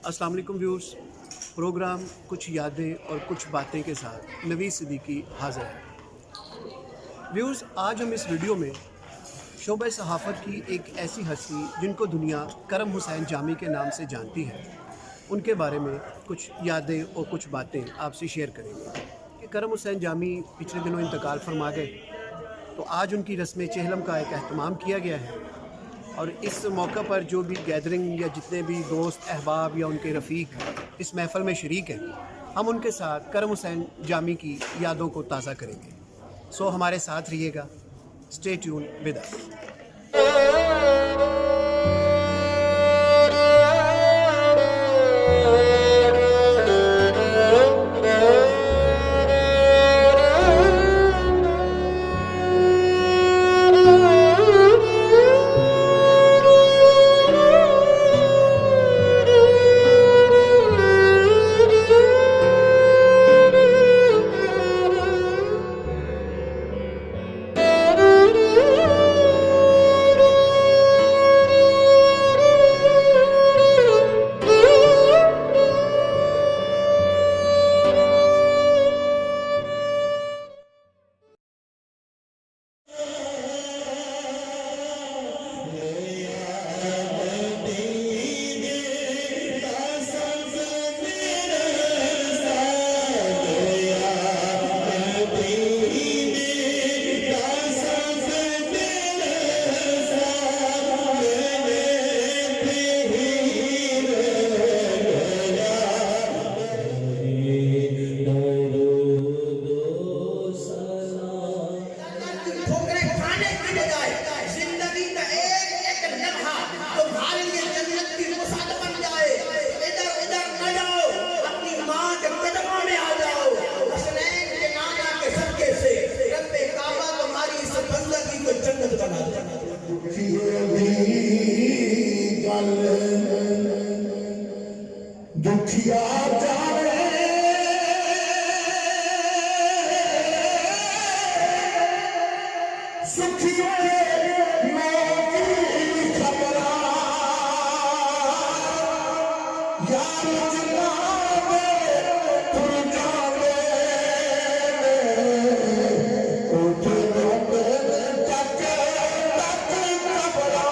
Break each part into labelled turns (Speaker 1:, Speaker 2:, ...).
Speaker 1: अस्सलाम वालेकुम viewers. Programme कुछ यादें और कुछ बातें के साथ नवीद सिद्दीकी हाज़िर है। व्यूअर्स, आज हम इस वीडियो में शोबे सहाफ़त की एक ऐसी हस्ती जिनको दुनिया करम हुसैन जामी के नाम से जानती है, उनके बारे में कुछ यादें और कुछ बातें आपसे शेयर करेंगे कि करम हुसैन जामी पिछले दिनों इंतकाल फरमा गए, तो आज उनकी रस्म चहलम का एक अहतमाम किया गया है और इस मौका पर जो भी गैदरिंग या जितने भी दोस्त अहबाब या उनके रफ़ीक इस महफ़िल में शरीक हैं, हम उनके साथ करम हुसैन जामी की यादों को ताज़ा करेंगे। सो हमारे साथ रहिएगा। Stay tune with us.
Speaker 2: दुखिया जावे सुखिया मौत की खबरा यार जनावे तुर जावे उठ रोते तक खबरा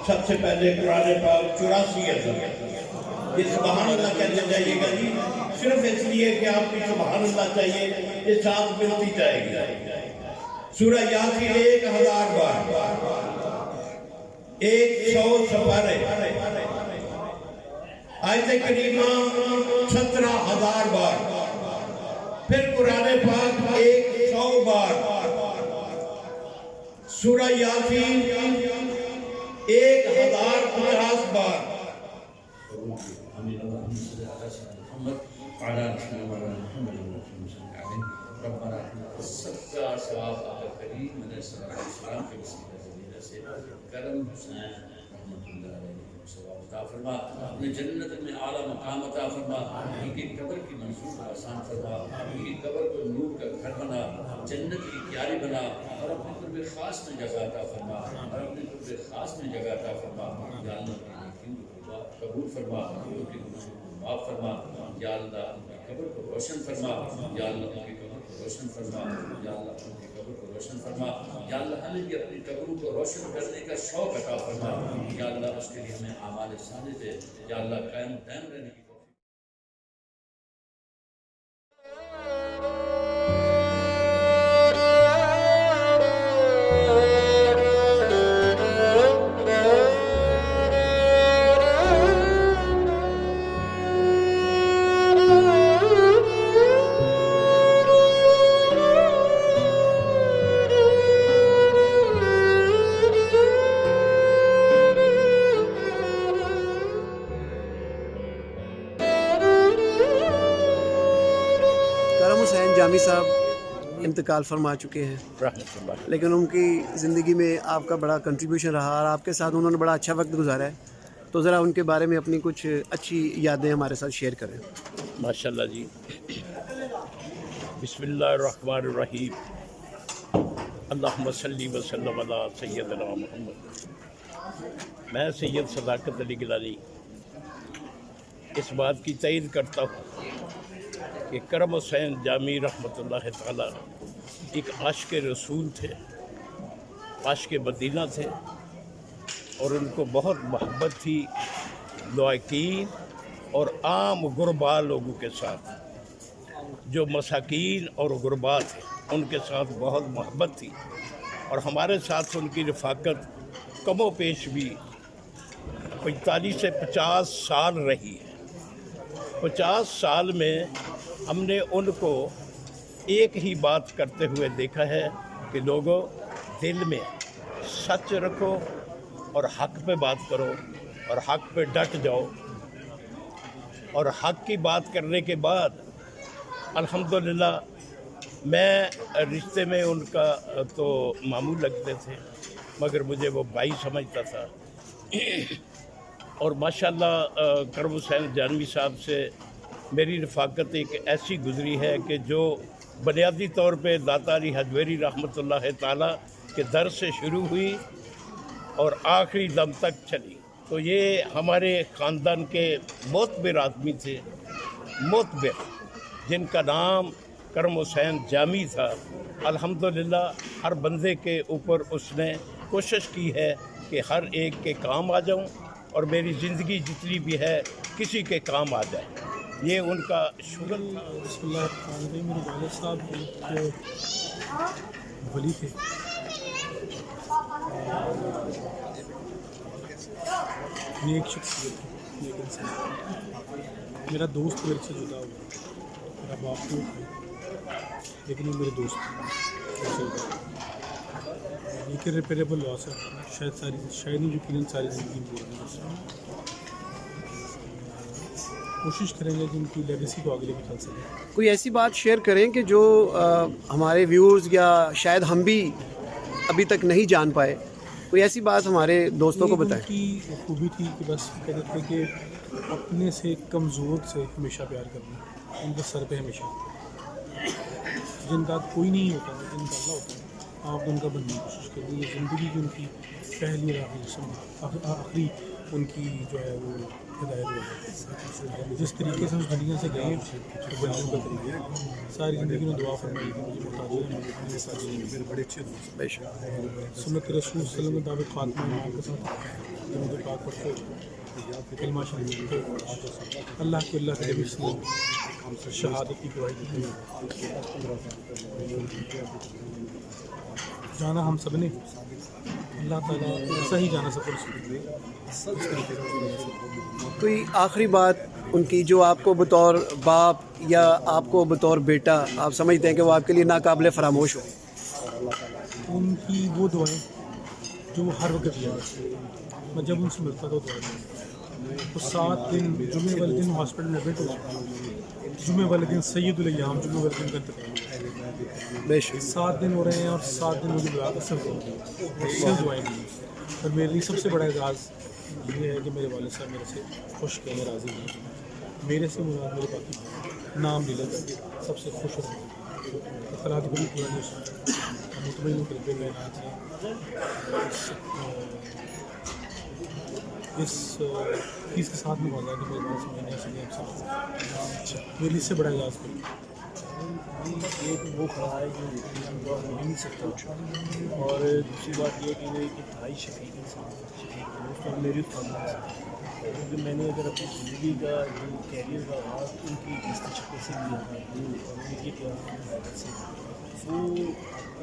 Speaker 3: सबसे पहले कुरान पाक 84 ये सुभान अल्लाह कहते जाइएगा जी, सिर्फ इसलिए कि आपकी सुभान अल्लाह चाहिए, ये साथ मिलती जाएगी। सूरह यासीन 1000 बार, 100 सफारे, आयत करीमा 17,000 बार, फिर कुरान पाक 100 बार, सूरह यासीन 1050 बार।
Speaker 4: सबका सवाब आका करीम अलैहिस्सलाम के वसीले से करम हुसैन रहमतुल्लाह अलैहि सवाब अता फरमा, अपने जन्नत में आला मकाम अता फरमा, इनकी कब्र की मंसूर کو آسان فرما، ان کی قبر کو نور کا گھر بنا، جنت کی کیاری بنا، اور اپنے قرب خاص میں جگہ عطا فرما، اور اپنے قرب خاص میں جگہ عطا فرما۔ یا اللہ ان کو قبول فرما، ان کی گناہوں کو معاف فرما، یا اللہ ان کی قبر کو روشن فرما، یا اللہ ان کی قبر کو روشن فرما، یا اللہ ان کی قبر کو روشن فرما، یا اللہ ہمیں بھی اپنی قبروں کو روشن کرنے کا شوق عطا فرما، یا اللہ اس کے لیے ہمیں اعمال صالح دے، یا اللہ قائم دائم رہنے کی
Speaker 1: کرم حسین جامی صاحب انتقال فرما چکے ہیں،
Speaker 3: رحمۃ اللہ۔
Speaker 1: لیکن ان کی زندگی میں آپ کا بڑا کنٹریبیوشن رہا اور آپ کے ساتھ انہوں نے بڑا اچھا وقت گزارا ہے، تو ذرا ان کے بارے میں اپنی کچھ اچھی یادیں ہمارے ساتھ شیئر کریں۔
Speaker 5: ماشاء اللہ جی، بسم اللہ الرحمن الرحیم، اللہم صلی وسلم علی سیدنا محمد۔ میں سید صداقت علی گیلانی اس بات کی تائید کرتا ہوں کہ کرم حسین جامی رحمۃ اللہ تعالیٰ ایک عاشق رسول تھے، عاشق مدینہ تھے، اور ان کو بہت محبت تھی لائقین اور عام غربا لوگوں کے ساتھ، جو مساکین اور غربا تھے ان کے ساتھ بہت محبت تھی، اور ہمارے ساتھ ان کی رفاقت کم و بیش بھی 45 سے 50 سال رہی ہے۔ 50 سال میں ہم نے ان کو ایک ہی بات کرتے ہوئے دیکھا ہے کہ لوگوں، دل میں سچ رکھو اور حق پہ بات کرو اور حق پہ ڈٹ جاؤ، اور حق کی بات کرنے کے بعد الحمدللہ میں رشتے میں ان کا تو ماموں لگتے تھے، مگر مجھے وہ بھائی سمجھتا تھا، اور ماشاءاللہ کرم حسین جانوی صاحب سے میری رفاقت ایک ایسی گزری ہے کہ جو بنیادی طور پہ داتا علی حجویری رحمۃ اللہ تعالیٰ کے در سے شروع ہوئی اور آخری دم تک چلی۔ تو یہ ہمارے خاندان کے معتبر آدمی تھے، معتبر، جن کا نام کرم حسین جامی تھا۔ الحمدللہ ہر بندے کے اوپر اس نے کوشش کی ہے کہ ہر ایک کے کام آ جاؤں، اور میری زندگی جتنی بھی ہے کسی کے کام آ جائے، یہ ان کا شغل تھا۔
Speaker 6: بسم اللہ الرحمن الرحیم۔ میرے والد صاحب ایک ولی تھے، نیک شخصیت تھی، نیک انسان۔ میرا دوست میرے سے جدا ہوا، میرا باپ تو لیکن وہ میرے دوست تھے۔ ایک ریپیریبل لاس ہے، شاید نہیں، یقیناً ساری زندگی میں کوشش کریں گے کہ ان کی لیگیسی کو آگے لے کے چل سکیں۔
Speaker 1: کوئی ایسی بات شیئر کریں کہ جو ہمارے ویورز یا شاید ہم بھی ابھی تک نہیں جان پائے، کوئی ایسی بات ہمارے دوستوں کو بتائیں۔
Speaker 6: ان کی خوبی تھی کہ بس کہتے تھے کہ اپنے سے کمزور سے ہمیشہ پیار کرنا، ان کے سر پہ ہمیشہ، جن کا کوئی نہیں ہوتا، جن کا اللہ ہوتا ہے، آپ ان کا بننے کی کوشش کریں۔ یہ زندگی کی ان کی پہلی اور آخری ان کی جو ہے وہ ہدایت ہے۔ جس طریقے سے اس دنیا سے گئے تو بننے کا طریقہ ساری زندگی میں دعا فرمائی کہ مجھے محتاج میرے بڑے اچھے دوست
Speaker 1: بے شک۔
Speaker 6: سنت رسول صلی اللہ علیہ وسلم مطابق خاتمہ ایمان کے ساتھ درود پاک پڑھتے کلمہ شریف پڑھتے اللہ کے اللہ کے نبی صلی اللہ علیہ وسلم شہادت کی گواہی دیتے جانا ہم سب نے، اللہ تعالیٰ ایسا ہی جانا سفر سے۔
Speaker 1: کوئی آخری بات ان کی جو آپ کو بطور باپ یا آپ کو بطور بیٹا آپ سمجھتے ہیں کہ وہ آپ کے لیے ناقابل فراموش ہو؟
Speaker 6: ان کی وہ دعائیں جو وہ ہر وقت دیا کرتے، میں جب ان سے ملتا تھا دعائیں، وہ 7 دن جمعے والے دن ہاسپٹل میں ایڈمٹ ہو، جمعے والے دن سید الیام جمعے والے دن کا انتقال،
Speaker 1: بے شک۔
Speaker 6: 7 دن ہو رہے ہیں اور 7 دن مجھے بلا کر سب دعائیں دی۔ اور میرے لیے سب سے بڑا اعزاز یہ ہے کہ میرے والد صاحب میرے سے خوش ہیں، راضی ہیں، میرے سے مراد میرے باقی नाम ले लेकर सबसे खुश होते हैं। खराज बड़ी पूरा जो मुतमईन होकर पे कहना चाहिए इस चीज़ के साथ में बोला कि मेरे पास मैंने इसलिए अच्छा मेरे लिए इससे बड़ा इजाज़ करूँ
Speaker 7: एक वो खड़ा है जो हो नहीं सकता, और दूसरी बात ये कि वो एक इंतहाई शफीक इंसान दोस्त और मेरी फैमिली से, क्योंकि मैंने अगर अपनी ज़िंदगी का जो कैरियर का आगाज़ उनकी इस शक्ल से लिया था और उनकी प्यार से, वो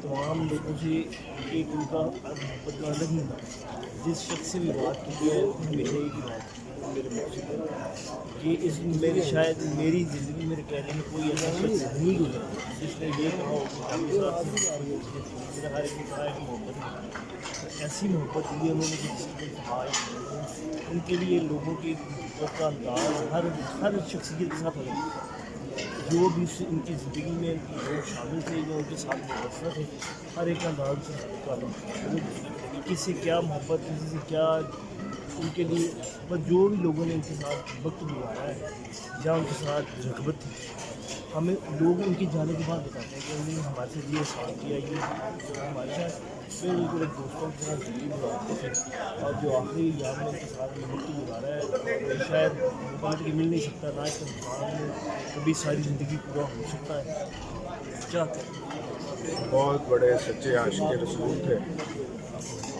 Speaker 7: तमाम लोगों से एक उनका मोहब्बत का अलग ही था। जिस शख्स से भी बात की है मेरे ही बात मेरे मौजूद कि इस मेरी शायद मेरी ज़िंदगी मेरे कैरियर में कोई ऐसा शख्स नहीं गुजरा जिसने ये कहा हो कि मेरा हर एक ने कहा है कि मोहब्बत नहीं, ऐसी मोहब्बत दी उन्होंने कि उनके लिए लोगों की का अंदाज हर शख्सियत के साथ अलग, जो भी इनकी ज़िंदगी में लोग शामिल थे, जो उनके साथ मुबसर थे, हर एक अंदाज से किसी से क्या मोहब्बत, किसी से क्या उनके लिए, बस जो भी लोगों ने उनके साथ वक्त गुजारा है या उनके साथ रग़बत थी, हमें लोग उनकी जाने के बाद बताते हैं कि उन्होंने हमारे साथ ये साथ किया, ये हमारे साथ फिर बिल्कुल एक दोस्तों के साथ ज़िंदगी गुजारते थे, और जो आखिरी याद में उनके साथ वक्त गुजारा है शायद बात कि मिल नहीं सकता, ना इस इंसान में कभी सारी ज़िंदगी पूरा हो सकता है। चाहते
Speaker 8: बहुत बड़े सच्चे आशिक़ रसूल थे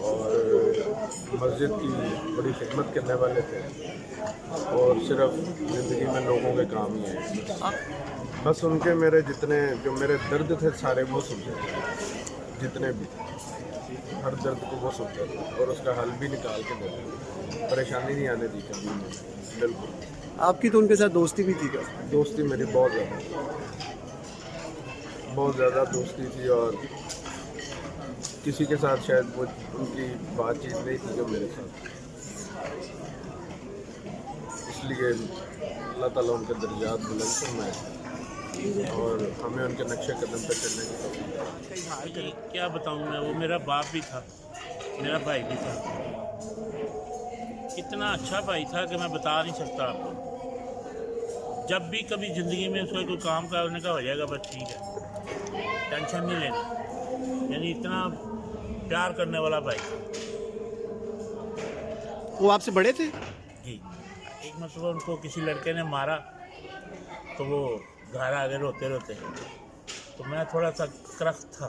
Speaker 8: और मस्जिद की बड़ी खिदमत करने वाले थे, और सिर्फ ज़िंदगी में लोगों के काम ही हैं। बस उनके मेरे जितने जो मेरे दर्द थे सारे वो सुनते थे, जितने भी हर दर्द को वो सुनते थे और उसका हल भी निकाल के देते थे, परेशानी नहीं आने दी कभी उन्होंने। बिल्कुल।
Speaker 1: आपकी तो उनके साथ दोस्ती भी थी क्या?
Speaker 8: दोस्ती मेरी बहुत ज़्यादा दोस्ती थी, और किसी के साथ शायद वो उनकी बातचीत नहीं थी जो मेरे साथ, इसलिए अल्लाह ताला उनके दर्जात बुलंद फरमाए और हमें उनके नक्शे कदम पर चलने की तौफीक।
Speaker 5: क्या बताऊँ मैं, वो मेरा बाप भी था, मेरा भाई भी था, इतना अच्छा भाई था कि मैं बता नहीं सकता आपको। जब भी कभी ज़िंदगी में उसका कोई काम करने का हो जाएगा बस ठीक है, टेंशन नहीं लेनी, यानी इतना प्यार करने वाला भाई।
Speaker 1: वो आपसे बड़े थे?
Speaker 5: जी, एक मतलब उनको किसी लड़के ने मारा तो वो घर आ गए रोते रोते, तो मैं थोड़ा सा क्रख्त था,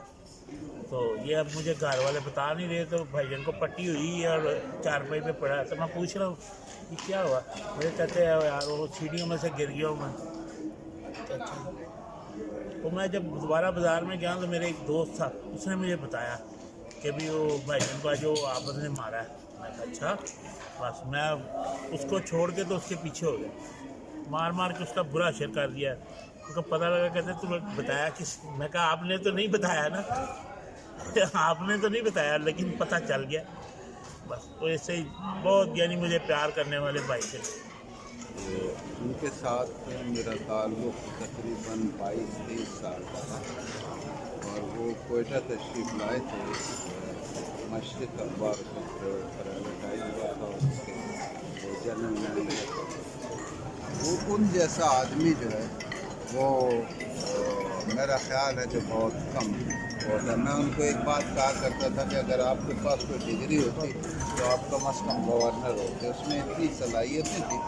Speaker 5: तो ये अब मुझे घर वाले बता नहीं रहे, तो भाईजान को पट्टी हुई और चारपाई पे पड़ा, तो मैं पूछ रहा हूँ कि क्या हुआ, मुझे कहते हैं यार वो सीढ़ियों में से गिर गया हूँ मैं। अच्छा, तो मैं जब दोबारा बाज़ार में गया तो मेरे एक दोस्त था, उसने मुझे बताया कि भी वो भाईजान को जो आपस ने मारा है। मैं कहा अच्छा, बस मैं उसको छोड़ के तो उसके पीछे हो गया, मार मार के उसका बुरा असर कर दिया। उनको पता लगा, कहते तुम्हें बताया किस? मैं कहा आपने तो नहीं बताया ना आपने तो नहीं बताया, लेकिन पता चल गया। बस तो ऐसे ही बहुत, यानी मुझे प्यार करने वाले भाई थे।
Speaker 9: उनके साथ मेरा ताल्लुक़ तकरीबन 22-23 साल का था, और वो कोयटा तशरीफ़ लाए थे, मशरिक़ अखबार का प्राइवेटाइज हुआ था, उसके वो जनरल मैनेजर। वो उन जैसा आदमी जो है वो मेरा ख्याल है कि बहुत कम होता। मैं उनको एक बात कहा करता था कि अगर आपके पास कोई डिग्री होती तो आप कम अज़ कम गवर्नर होते। उसमें इतनी सलाहियतें थी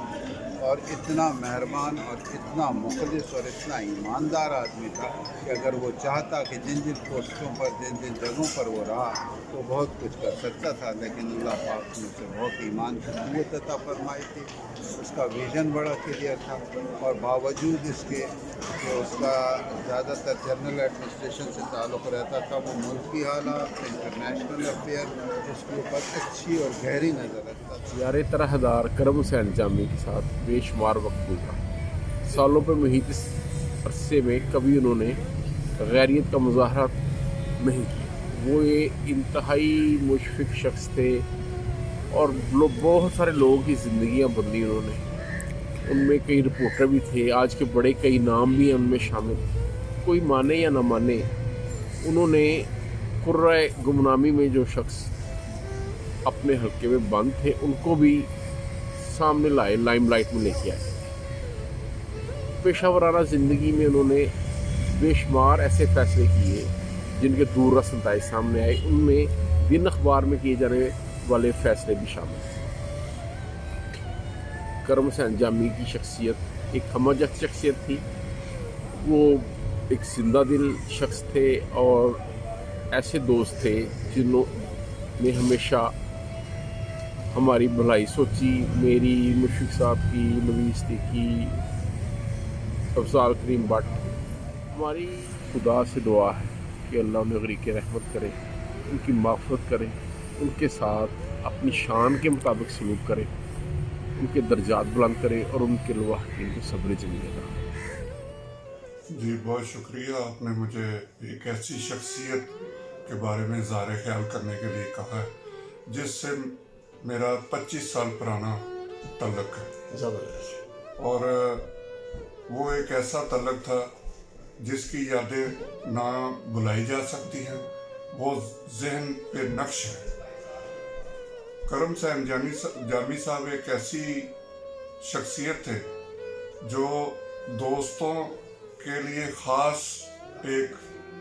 Speaker 9: और इतना मेहरबान और इतना मुखलिस और इतना ईमानदार आदमी था कि अगर वो चाहता कि जिन जिन पोस्टों पर जिन जिन जगहों पर वो रहा तो बहुत कुछ कर सकता था, लेकिन अल्लाह पाक ने उसे बहुत ईमान की क़ुव्वत अता फरमाई थी। उसका विज़न बड़ा क्लियर था, और बावजूद इसके कि उसका ज़्यादातर जनरल एडमिनिस्ट्रेशन से ताल्लुक़ रहता था, वो मुल्की हालात, इंटरनेशनल अफेयर उसके ऊपर अच्छी और गहरी नज़र रखता था।
Speaker 10: यार तरहदार करम हुसैन जामी के साथ बेशुमार वक्त गुजरा। सालों पर मुहित इस अरसे में कभी उन्होंने गैरियत का मुजाहरा नहीं किया। वो ये इंतहाई मुशफ़िक़ शख्स थे, और बहुत सारे लोगों की ज़िंदगियाँ बदली उन्होंने। उनमें कई रिपोर्टर भी थे, आज के बड़े कई नाम भी हैं उनमें शामिल। कोई माने या ना माने, उन्होंने कुर्रा गुमनामी में जो शख्स अपने हल्के में बंद थे उनको भी सामने लाए, लाइमलाइट में लेके आए। पेशा वराना ज़िंदगी में उन्होंने बेशुमार ऐसे फ़ैसले किए जिनके दूररस नताइज सामने आए। उनमें दिन अखबार में किए जाने वाले फ़ैसले भी शामिल हैं। करम हुसैन जामी की शख्सियत एक हमजत शख्सियत थी। वो एक जिंदा दिल शख्स थे और ऐसे दोस्त थे जिन्होंने हमेशा हमारी भलाई सोची। मेरी, मुशफिक साहब की, नवीस की, अफजाल करीम भट्ट, हमारी खुदा से दुआ है कि अल्लाह उन्हें गरीक़ रहमत करे, उनकी माफ़रत करे, उनके साथ अपनी शान के मुताबिक सलूक करे, उनके दर्जात बुलंद करे और उनके लवाहिकीन को सब्र जमील अता।
Speaker 11: जी बहुत शुक्रिया, आपने मुझे एक ऐसी शख्सियत के बारे में इज़हार ख्याल करने के लिए कहा है जिससे मेरा 25 साल पुराना तल्लक है।
Speaker 1: ज़बरदस्त।
Speaker 11: और वो एक ऐसा तल्लक था जिसकी यादें ना बुलाई जा सकती हैं, वो जहन पे नक्श है। करम हुसैन जामी साहब एक ऐसी शख्सियत थे जो दोस्तों के लिए ख़ास एक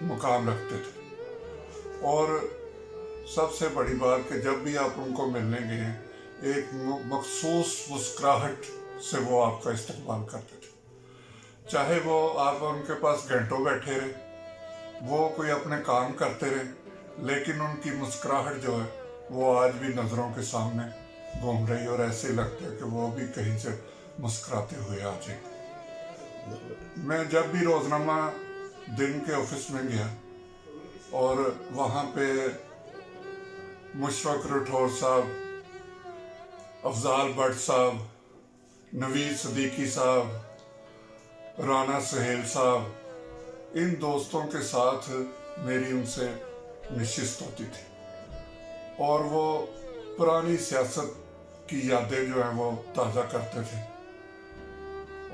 Speaker 11: मुकाम रखते थे। और सबसे बड़ी बात कि जब भी आप उनको मिलने गए एक मखसूस मुस्कुराहट से वो आपका इस्तकबाल करते थे। चाहे वो आप उनके पास घंटों बैठे रहे, वो कोई अपने काम करते रहे, लेकिन उनकी मुस्कुराहट जो है वो आज भी नज़रों के सामने घूम रही और ऐसे लगता है कि वो भी कहीं से मुस्कुराते हुए आ जाए। मैं जब भी रोज़नामा दिन के ऑफिस में गया और वहाँ पे मुशफ़िक राठौर साहब, अफजाल भट्ट साहब, नवीद सिद्दीकी साहब, राना सुहेल साहब, इन दोस्तों के साथ मेरी उनसे नशिस्त होती थी और वो पुरानी सियासत की यादें जो हैं वो ताज़ा करते थे।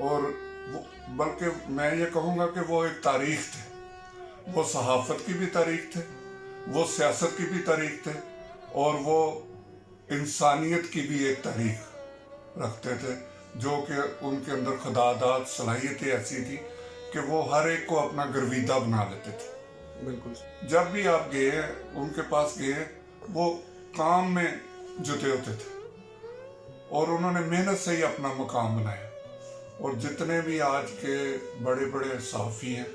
Speaker 11: और बल्कि मैं ये कहूँगा कि वो एक तारीख़ थे। वो सहाफ़त की भी तारीख़ थे, वो सियासत की भी तारीख़ थे और वो इंसानियत की भी एक तारीख़ रखते थे, जो कि उनके अंदर खुदादाद सलाहियतें ऐसी थी कि वो हर एक को अपना गर्विदा बना लेते थे।
Speaker 1: बिल्कुल।
Speaker 11: जब भी आप गए उनके पास गए, वो काम में जुटे होते थे और उन्होंने मेहनत से ही अपना मुकाम बनाया। और जितने भी आज के बड़े बड़े सहाफ़ी हैं,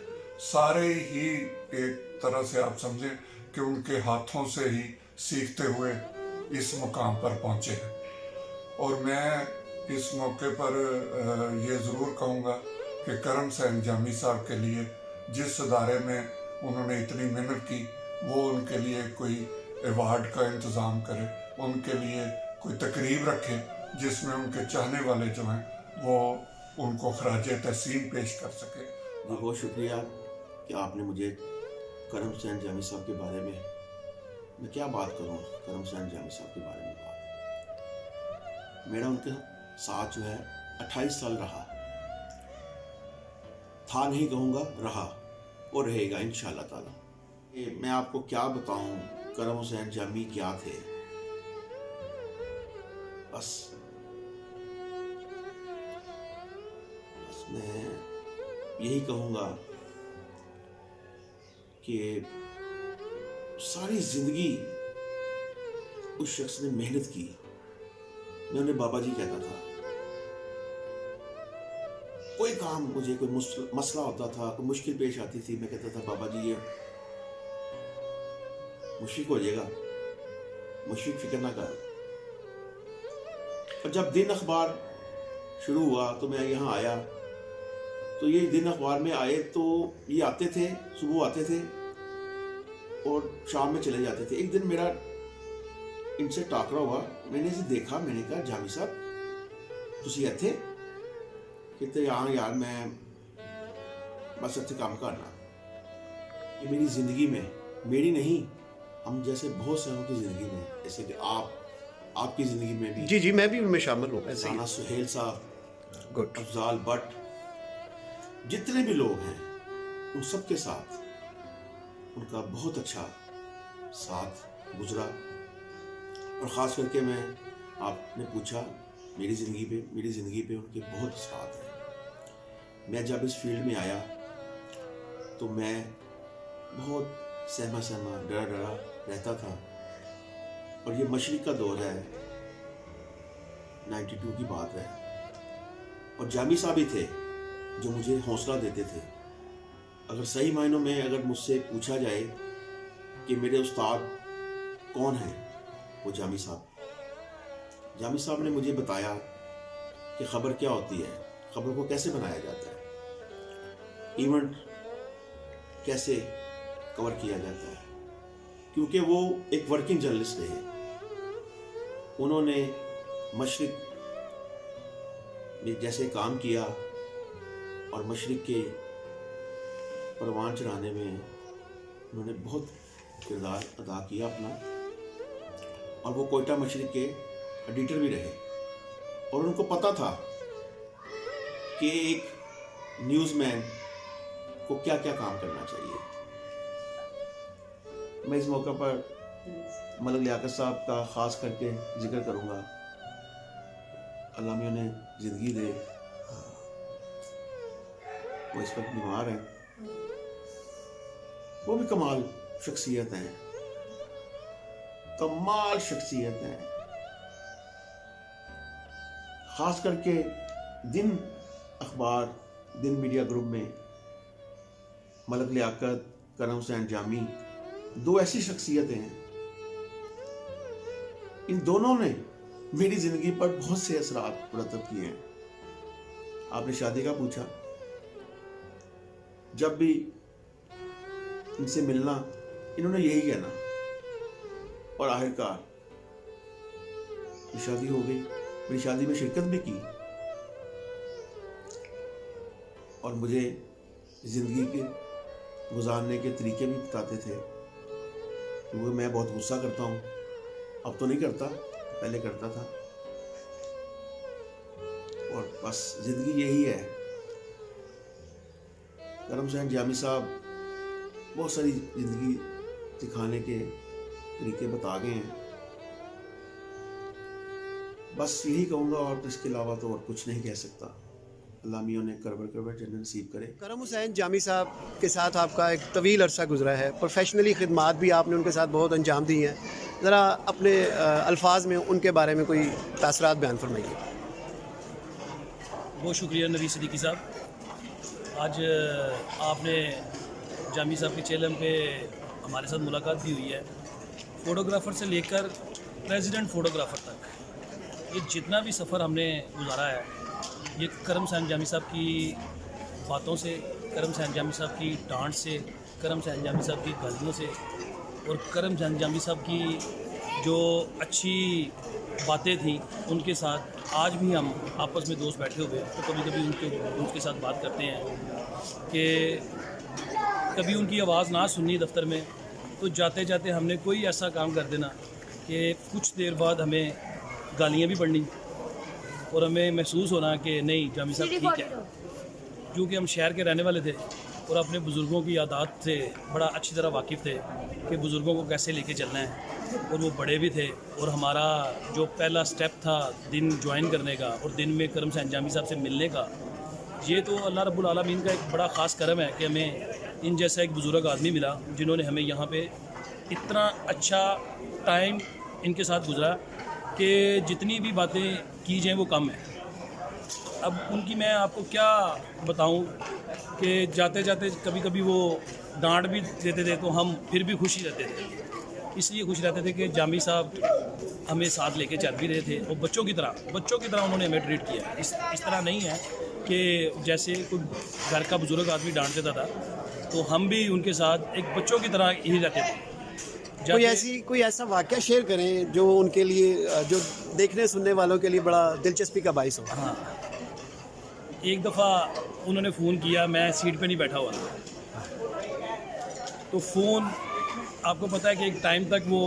Speaker 11: सारे ही एक तरह से आप समझें कि उनके हाथों से ही सीखते हुए इस मुकाम पर पहुँचे हैं। और मैं इस मौके पर ये ज़रूर कहूँगा कि करम हुसैन जामी साहब के लिए जिस अदारे में उन्होंने इतनी मेहनत की, वो उनके लिए कोई अवार्ड का इंतज़ाम करे, उनके लिए कोई तकरीब रखे जिसमें उनके चाहने वाले जो हैं वो उनको खराज तहसीन पेश कर सके।
Speaker 12: जी बहुत शुक्रिया कि आपने मुझे करम हुसैन जामी साहब के बारे में, मैं क्या बात करूँ करम हुसैन जामी साहब के बारे में। बात मेरा उनके साथ जो है 28 साल रहा, था नहीं कहूँगा, रहा और रहेगा इंशाअल्लाह ताला। मैं आपको क्या बताऊँ करम हुसैन जामी क्या थे। बस मैं यही कहूँगा कि सारी ज़िंदगी उस शख्स ने मेहनत की। मैं उन्हें बाबा जी कहता था। कोई काम, मुझे कोई मसला होता था, कोई मुश्किल पेश आती थी, मैं कहता था बाबा जी ये मुश्किल हो जाएगा, मुश्किल फिक्र ना कर। और जब दिन अखबार शुरू हुआ तो मैं यहाँ आया, तो ये दिन अखबार में आए तो ये आते थे, सुबह आते थे और शाम में चले जाते थे। एक दिन मेरा इनसे टाकरा हुआ, मैंने इसे देखा, मैंने कहा जामी साहब तुसी इत्थे? कहते हाँ यार मैं बस इत्थे काम करना। ये मेरी ज़िंदगी में, मेरी नहीं, हम जैसे बहुत सारों की ज़िंदगी में, जैसे कि आपकी ज़िंदगी में भी।
Speaker 1: जी मैं भी उनमें शामिल हूँ।
Speaker 12: राना सुहेल साहब,
Speaker 1: गुड,
Speaker 12: अफजाल भट्ट, जितने भी लोग हैं उन सब के साथ उनका बहुत अच्छा साथ गुजरा। और ख़ास करके मैं, आपने पूछा मेरी ज़िंदगी पे उनके बहुत साथ है। मैं जब इस फील्ड में आया तो मैं बहुत सहमा सहमा डरा डरा रहता था। और ये मशरिक का दौर है, 92 की बात है, और जामी साहब ही थे जो मुझे हौसला देते थे। अगर सही मायनों में अगर मुझसे पूछा जाए कि मेरे उस्ताद कौन हैं, वो जामी साहब ने मुझे बताया कि ख़बर क्या होती है, ख़बर को कैसे बनाया जाता है, इवेंट कैसे कवर किया जाता है, क्योंकि वो एक वर्किंग जर्नलिस्ट रहे। उन्होंने मशरिक में जैसे काम किया और मशरिक के परवान चढ़ाने में उन्होंने बहुत किरदार अदा किया अपना, और वो कोयटा मशरिक के एडिटर भी रहे। और उनको पता था कि एक न्यूज़मैन को क्या क्या काम करना चाहिए। मैं इस मौके पर मलक लियाकत साहब का ख़ास करके जिक्र करूँगा। अल्लाह में उन्हें ज़िंदगी दे, वो इस वक्त बीमार हैं। वो भी कमाल शख्सियत हैं, कमाल शख्सियत हैं। ख़ास करके दिन अखबार, दिन मीडिया ग्रुप में मलक लियाकत, करम हुसैन जामी, दो ऐसी शख्सियतें हैं। इन दोनों ने मेरी ज़िंदगी पर बहुत से असरात मुरतब किए हैं। आपने शादी का पूछा, जब भी इनसे मिलना इन्होंने यही कहना, और आखिरकार शादी हो गई। मेरी शादी में शिरकत भी की और मुझे ज़िंदगी के गुजारने के तरीके भी बताते थे, क्योंकि मैं बहुत गुस्सा करता हूँ। अब तो नहीं करता, पहले करता था। और बस ज़िंदगी यही है। करम हुसैन जामी साहब बहुत सारी ज़िंदगी सिखाने के तरीके बता गए हैं। बस यही कहूँगा, और इसके अलावा तो और कुछ नहीं कह सकता। अल्लाह मियां ने करबर जन्नत नसीब करे।
Speaker 1: करम हुसैन जामी साहब के साथ आपका एक तवील अरसा गुजरा है, प्रोफेशनली खिदमात भी आपने उनके साथ बहुत अंजाम दी हैं। ज़रा अपने अल्फाज में उनके बारे में कोई तासरात बयान फरमाइए।
Speaker 7: बहुत शुक्रिया नवीस सिद्दीकी साहब। आज आपने जामी साहब के चैनल पे हमारे साथ मुलाकात भी हुई है। फ़ोटोग्राफ़र से लेकर प्रेसिडेंट फ़ोटोग्राफ़र तक, ये जितना भी सफ़र हमने गुजारा है, ये करम हुसैन जामी साहब की बातों से, करम हुसैन जामी साहब की डांट से, करम हुसैन जामी साहब की गालियों से, और करम हुसैन जामी साहब की जो अच्छी बातें थी उनके साथ आज भी हम आपस में दोस्त बैठे हुए तो कभी कभी उनके साथ बात करते हैं कि कभी उनकी आवाज़ ना सुननी दफ्तर में तो जाते जाते हमने कोई ऐसा काम कर देना कि कुछ देर बाद हमें गालियाँ भी पड़नी और हमें महसूस होना कि नहीं जामी साहब ठीक है, क्योंकि हम शहर के रहने वाले थे और अपने बुज़ुर्गों की आदत से बड़ा अच्छी तरह वाकिफ़ थे कि बुज़ुर्गों को कैसे लेके चलना है, और वो बड़े भी थे। और हमारा जो पहला स्टेप था दिन ज्वाइन करने का और दिन में करम हुसैन जामी साहब से मिलने का, ये तो अल्लाह रब्बुल आलमीन का एक बड़ा ख़ास करम है कि हमें इन जैसा एक बुज़ुर्ग आदमी मिला जिन्होंने हमें यहाँ पे इतना अच्छा टाइम इनके साथ गुजरा कि जितनी भी बातें की जाएँ वो कम है। अब उनकी मैं आपको क्या बताऊं कि जाते जाते कभी कभी वो डांट भी देते थे तो हम फिर भी खुश ही रहते थे, इसलिए खुश रहते थे कि जामी साहब हमें साथ लेके चल भी रहे थे और बच्चों की तरह उन्होंने हमें ट्रीट किया। इस तरह नहीं है कि जैसे कोई घर का बुज़ुर्ग आदमी डांट देता था तो हम भी उनके साथ एक बच्चों की तरह ही रहते थे।
Speaker 1: कोई ऐसा वाक़या शेयर करें जो उनके लिए, जो देखने सुनने वालों के लिए बड़ा दिलचस्पी का बाइस हो।
Speaker 7: हाँ, एक दफ़ा उन्होंने फ़ोन किया, मैं सीट पे नहीं बैठा हुआ था, तो फ़ोन आपको पता है कि एक टाइम तक वो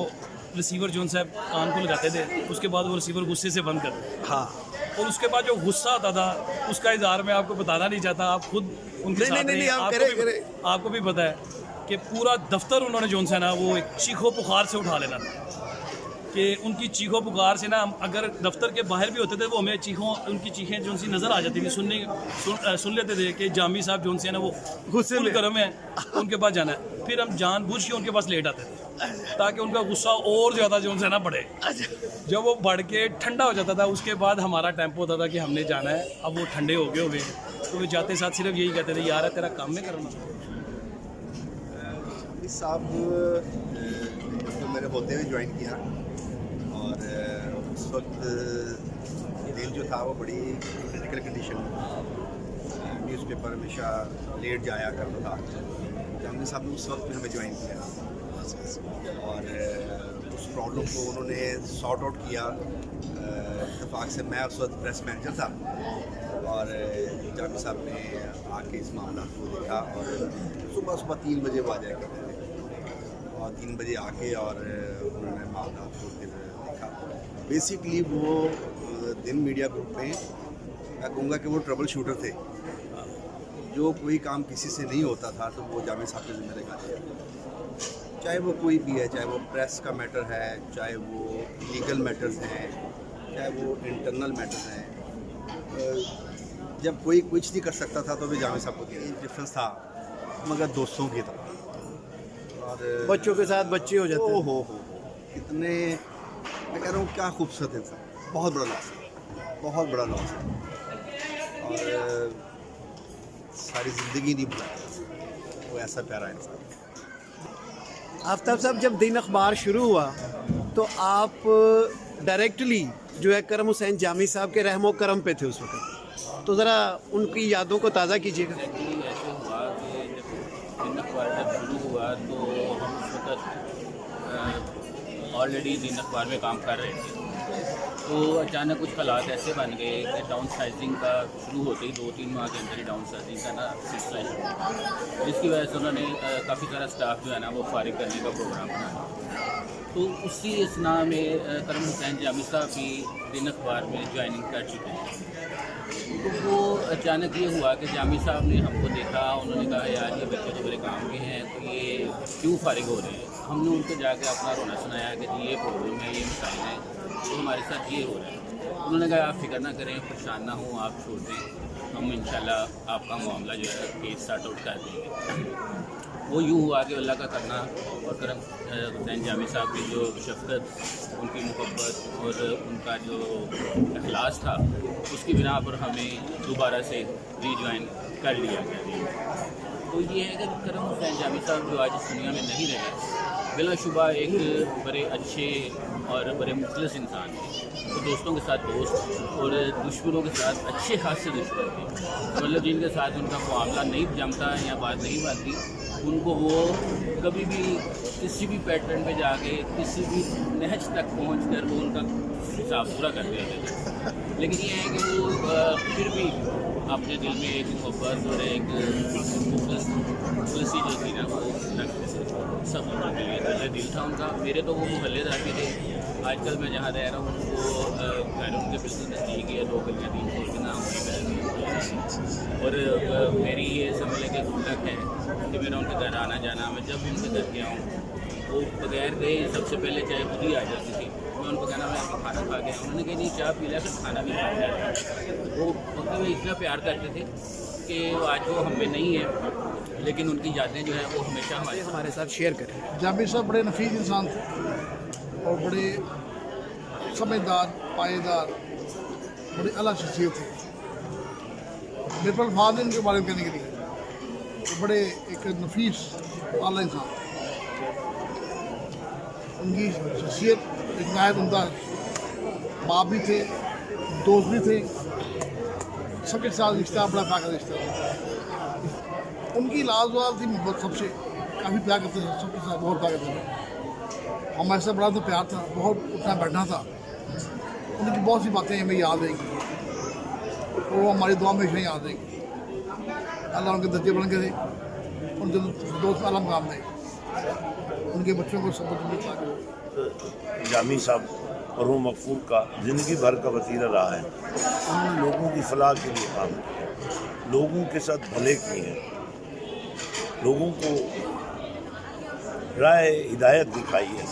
Speaker 7: रिसीवर जोन साहब कान को लगाते थे, उसके बाद वो रिसीवर गुस्से से बंद कर देते।
Speaker 1: हाँ,
Speaker 7: और उसके बाद जो गुस्सा आता था उसका इज़हार मैं आपको बताना नहीं चाहता, आप खुद उनके साथ
Speaker 1: नहीं,
Speaker 7: आपको भी पता है कि पूरा दफ्तर उन्होंने जोन सा ना वो एक चीखो पुखार से उठा लेना था।
Speaker 13: کہ ان کی چیخوں پکار سے نا ہم اگر دفتر کے باہر بھی ہوتے تھے وہ ہمیں ان کی چیخیں جو سی نظر آ جاتی تھی سن لیتے تھے کہ جامی صاحب جو ان سے ہے نا وہ غصے میں گرم ہیں ان کے پاس جانا ہے. پھر ہم جان بوجھ کے ان کے پاس لیٹ آتے تھے تاکہ ان کا غصہ اور زیادہ جو ان سے نا بڑھے. جب وہ بڑھ کے ٹھنڈا ہو جاتا تھا اس کے بعد ہمارا ٹیمپو ہوتا تھا کہ ہم نے جانا ہے. اب وہ ٹھنڈے ہو گئے تو وہ جاتے ساتھ صرف یہی کہتے تھے یار تیرا کام نہیں کرنا.
Speaker 14: صاحب تو میرے ہوتے ہوئے جوائن کیا اور اس وقت دل جو تھا وہ بڑی کریٹیکل کنڈیشن میں. نیوز پیپر ہمیشہ لیٹ جایا کرتا تھا. جہانگیر صاحب نے اس وقت میں ہمیں جوائن کیا اور اس پرابلم کو انہوں نے سارٹ آؤٹ کیا. اتفاق سے میں اس وقت پریس مینیجر تھا اور جہانگیر صاحب نے آ کے اس معاملات کو دیکھا اور صبح 3 بجے وہ آ جایا کرتے تھے اور 3 بجے آ کے اور انہوں نے معاملات کو دیکھا. بیسکلی وہ دن میڈیا گروپ میں میں کہوں گا کہ وہ ٹربل شوٹر تھے. جو کوئی کام کسی سے نہیں ہوتا تھا تو وہ جامع صاحب کے ذمہ لگاتے ہیں. چاہے وہ کوئی بھی ہے, چاہے وہ پریس کا میٹر ہے, چاہے وہ لیگل میٹرز ہیں, چاہے وہ انٹرنل میٹرز ہیں. جب کوئی کچھ نہیں کر سکتا تھا تو بھی جامع صاحب کو ڈفرینس تھا مگر دوستوں کی طرح. اور
Speaker 1: بچوں کے ساتھ بچے ہو جاتے ہیں.
Speaker 14: ہو کتنے میں کہہ رہا ہوں کیا خوبصورت انسان. بہت بڑا لاس ہے, بہت بڑا لاس ہے اور ساری زندگی نہیں بھولا وہ ایسا پیارا انسان.
Speaker 1: آفتاب صاحب جب دن اخبار شروع ہوا تو آپ ڈائریکٹلی جو ہے کرم حسین جامی صاحب کے رحم و کرم پہ تھے اس وقت, تو ذرا ان کی یادوں کو تازہ کیجیے گا.
Speaker 15: ایسے ہوا کہ جب دن اخبار جب شروع ہوا تو ہم اس وقت آلریڈی دن اخبار میں کام کر رہے تھے. تو اچانک کچھ حالات ایسے بن گئے کہ ڈاؤن سائزنگ کا شروع ہوتے ہی 2-3 ماہ کے اندر ہی ڈاؤن سائزنگ کا نا سلسلہ شروع, جس کی وجہ سے انہوں نے کافی سارا اسٹاف جو ہے نا وہ فارغ کرنے کا پروگرام بنایا. تو اسی اسنا میں کرم حسین جامی صاحب بھی دن اخبار میں جوائننگ کر چکے ہیں. تو وہ اچانک یہ ہوا کہ جامی صاحب نے ہم کو دیکھا, انہوں نے کہا یار یہ بچے تو بڑے کام کے ہیں تو یہ کیوں فارغ ہو رہے ہیں. ہم نے ان کو جا کے اپنا رونا سنایا کہ جی یہ پرابلم ہے, یہ مسائل ہیں, تو ہمارے ساتھ یہ ہو رہا ہے. انہوں نے کہا آپ فکر نہ کریں, پریشان نہ ہوں, آپ چھوڑ دیں, ہم انشاءاللہ آپ کا معاملہ جو ہے کیس سارٹ آؤٹ کر دیں گے. وہ یوں ہوا کہ اللہ کا کرنا اور کرم حسین جامی صاحب کی جو شفقت, ان کی محبت اور ان کا جو اخلاص تھا, اس کی بنا پر ہمیں دوبارہ سے ری جوائن کر لیا گیا. تو یہ ہے کہ کرم حسین جامی صاحب جو آج اس دنیا میں نہیں رہے, بلا شبہ ایک بڑے اچھے اور بڑے مخلص انسان تھے. تو دوستوں کے ساتھ دوست اور دشمنوں کے ساتھ اچھے خاصے دشمن تھے. مطلب جن کے ساتھ ان کا معاملہ نہیں جمتا یا بات نہیں بنتی, ان کو وہ کبھی بھی کسی بھی پیٹرن پہ جا کے کسی بھی نہج تک پہنچ کر وہ ان کا حساب پورا کر دیتے تھے. لیکن یہ ہے کہ وہ پھر بھی اپنے دل میں ایک محبت اور ایک مخلصی جو تھی نا وہ رکھتے تھے. سب لوگوں کے لیے دل تھا ان کا. میرے تو وہ محلے رہتے تھے. آج کل میں جہاں رہ رہا ہوں وہ میں نے ان کے بالکل نزدیک ہے, 2 گلیاں 3 سال کے نام اور میری یہ سمجھ لیں کہ گھٹک ہے کہ میرا ان کے گھر آنا جانا. میں جب بھی ان کے گھر گیا ہوں وہ بغیر گئے سب سے پہلے چائے خود ہی آ جاتی تھی. میں ان کو کہنا میں آپ کو کھانا کھا گیا. انہوں نے کہا نہیں چائے پی لیا پھر کھانا بھی کھا گیا. وہ وقت میں اتنا پیار کرتے تھے کہ وہ آج وہ ہم میں نہیں ہے, لیکن ان کی یادیں جو ہیں وہ ہمیشہ ہمارے ساتھ شیئر کریں.
Speaker 16: جامی صاحب بڑے نفیس انسان تھے اور بڑے سمجھدار, پائیدار, بڑی اعلیٰ شخصیت تھی. میرے پر الفاظ ہیں ان کے بارے میں کہنے کے لیے. وہ بڑے ایک نفیس اعلیٰ انسان. ان کی شخصیت ایک نہایت عمدہ, باپ بھی تھے, دوست بھی تھے, سب کے ساتھ رشتہ بڑا طاقت رشتہ. ان کی لازوال تھی محبت, سب سے کافی پیار کرتے تھے, سب کے ساتھ بہت پیار کرتے تھے. ہمارے سے بڑا تو پیار تھا, بہت اٹھنا بیٹھنا تھا. ان کی بہت سی باتیں ہمیں یاد رہیں گی اور وہ ہماری دعا میں ہمیشہ یاد رہیں گی. اللہ ان کے درجے بلند کرے, ان کے دوست عالم کام دے, ان کے بچوں کو سب ملتا ہے.
Speaker 17: جامی صاحب مرحوم مغفور کا زندگی بھر کا وسیلہ رہا ہے. انہوں نے لوگوں کی فلاح کے لیے کام کیا, لوگوں کے ساتھ بھلے کیے ہیں, لوگوں کو راہ ہدایت دکھائی ہے.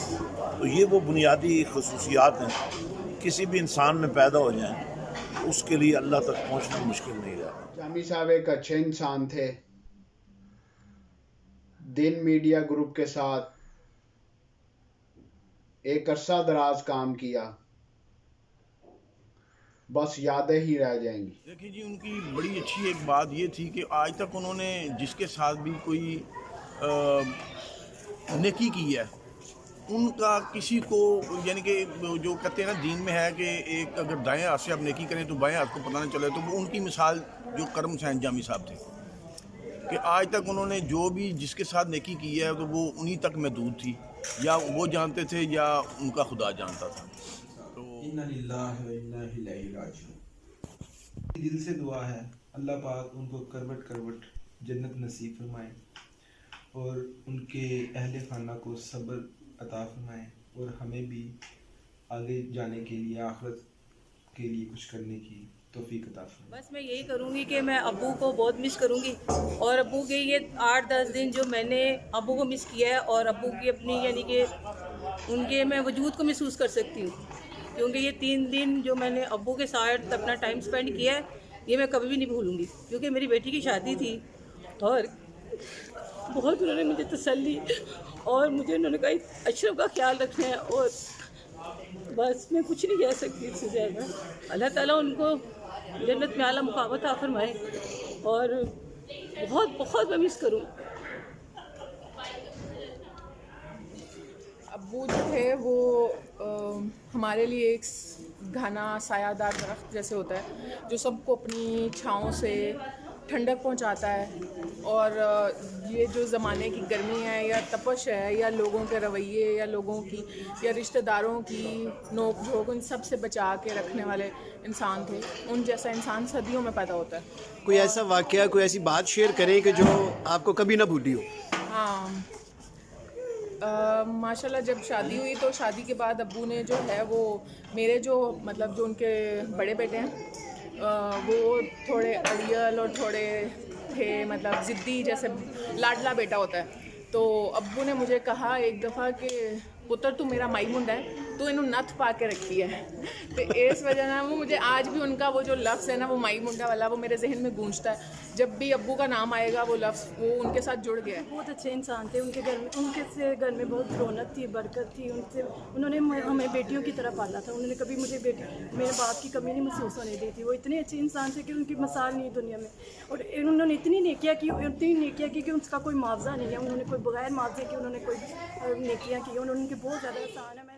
Speaker 17: تو یہ وہ بنیادی خصوصیات ہیں کسی بھی انسان میں پیدا ہو جائیں اس کے لیے اللہ تک پہنچنا مشکل نہیں رہا۔
Speaker 18: جامی صاحب ایک اچھے انسان تھے، دن میڈیا گروپ کے ساتھ ایک عرصہ دراز کام کیا، بس یادیں ہی رہ جائیں گی۔
Speaker 12: دیکھیں جی، ان کی بڑی اچھی ایک بات یہ تھی کہ آج تک انہوں نے جس کے ساتھ بھی کوئی نیکی کی ہے ان کا کسی کو، یعنی کہ جو کہتے ہیں نا دین میں ہے کہ ایک اگر دائیں ہاتھ سے آپ نیکی کریں تو بائیں ہاتھ کو پتہ نہ چلے، تو وہ ان کی مثال جو کرم حسین جامی صاحب تھے کہ آج تک انہوں نے جو بھی جس کے ساتھ نیکی کی ہے تو وہ انہی تک محدود تھی، یا وہ جانتے تھے یا ان کا خدا جانتا تھا۔
Speaker 19: انا للہ و انا الیہ راجعون۔ دل سے دعا ہے اللہ پاک ان کو کروٹ کروٹ جنت نصیب فرمائے اور ان کے اہل خانہ کو صبر عطا فرمائے اور ہمیں بھی آگے جانے کے لیے آخرت کے لیے کچھ کرنے کی توفیق عطا فرمائے۔
Speaker 20: بس میں یہی کروں گی کہ میں ابو کو بہت مس کروں گی، اور ابو کے یہ 8-10 دن جو میں نے ابو کو مس کیا ہے اور ابو کی اپنی یعنی کہ ان کے میں وجود کو محسوس کر سکتی ہوں، کیونکہ یہ 3 دن جو میں نے ابو کے ساتھ اپنا ٹائم سپینڈ کیا ہے یہ میں کبھی بھی نہیں بھولوں گی، کیونکہ میری بیٹی کی شادی تھی اور بہت انہوں نے مجھے تسلی اور مجھے انہوں نے کہا اشرف کا خیال رکھنا ہے، اور بس میں کچھ نہیں کہہ سکتی اس سے زیادہ۔ اللہ تعالیٰ ان کو جنت میں اعلیٰ مقام عطا فرمائے اور بہت بہت میں مس کروں۔
Speaker 21: ابو جو تھے وہ ہمارے لیے ایک گھنا سایہ دار درخت جیسے ہوتا ہے جو سب کو اپنی چھاؤں سے ٹھنڈک پہنچاتا ہے، اور یہ جو زمانے کی گرمی ہے یا تپش ہے یا لوگوں کے رویے یا لوگوں کی یا رشتہ داروں کی نوک جھوک، ان سب سے بچا کے رکھنے والے انسان تھے۔ ان جیسا انسان صدیوں میں پیدا ہوتا ہے۔
Speaker 1: کوئی ایسا واقعہ، کوئی ایسی بات شیئر کریں کہ جو آپ کو کبھی نہ بھولی ہو؟
Speaker 21: ہاں، ماشاءاللہ جب شادی ہوئی تو شادی کے بعد ابو نے جو ہے وہ میرے جو مطلب جو ان کے بڑے بیٹے ہیں وہ تھوڑے اڑیل اور تھوڑے تھے مطلب ضدی، جیسے لاڈلا بیٹا ہوتا ہے، تو ابو نے مجھے کہا ایک دفعہ کہ پتر تو میرا مائی منڈا ہے، تو انہوں نتھ پا کے رکھی ہے، تو اس وجہ نا وہ مجھے آج بھی ان کا وہ جو لفظ ہے نا وہ مائی منڈا والا وہ میرے ذہن میں گونجتا ہے، جب بھی ابو کا نام آئے گا وہ لفظ وہ ان کے ساتھ جڑ گیا ہے۔
Speaker 20: بہت اچھے انسان تھے، ان کے گھر میں بہت رونق تھی، برکت تھی، انہوں نے ہمیں بیٹیوں کی طرح پالا تھا، انہوں نے کبھی مجھے میرے باپ کی کمی نہیں محسوس ہونے دی تھی۔ وہ اتنے اچھے انسان تھے کہ ان کی مثال نہیں دنیا میں، اور انہوں نے اتنی نیکیاں کی کہ اس کا کوئی معاوضہ نہیں ہے، انہوں نے کوئی بغیر معاوضے کے انہوں نے کوئی نیکیاں کی، انہوں نے بہت زیادہ احسان ہے۔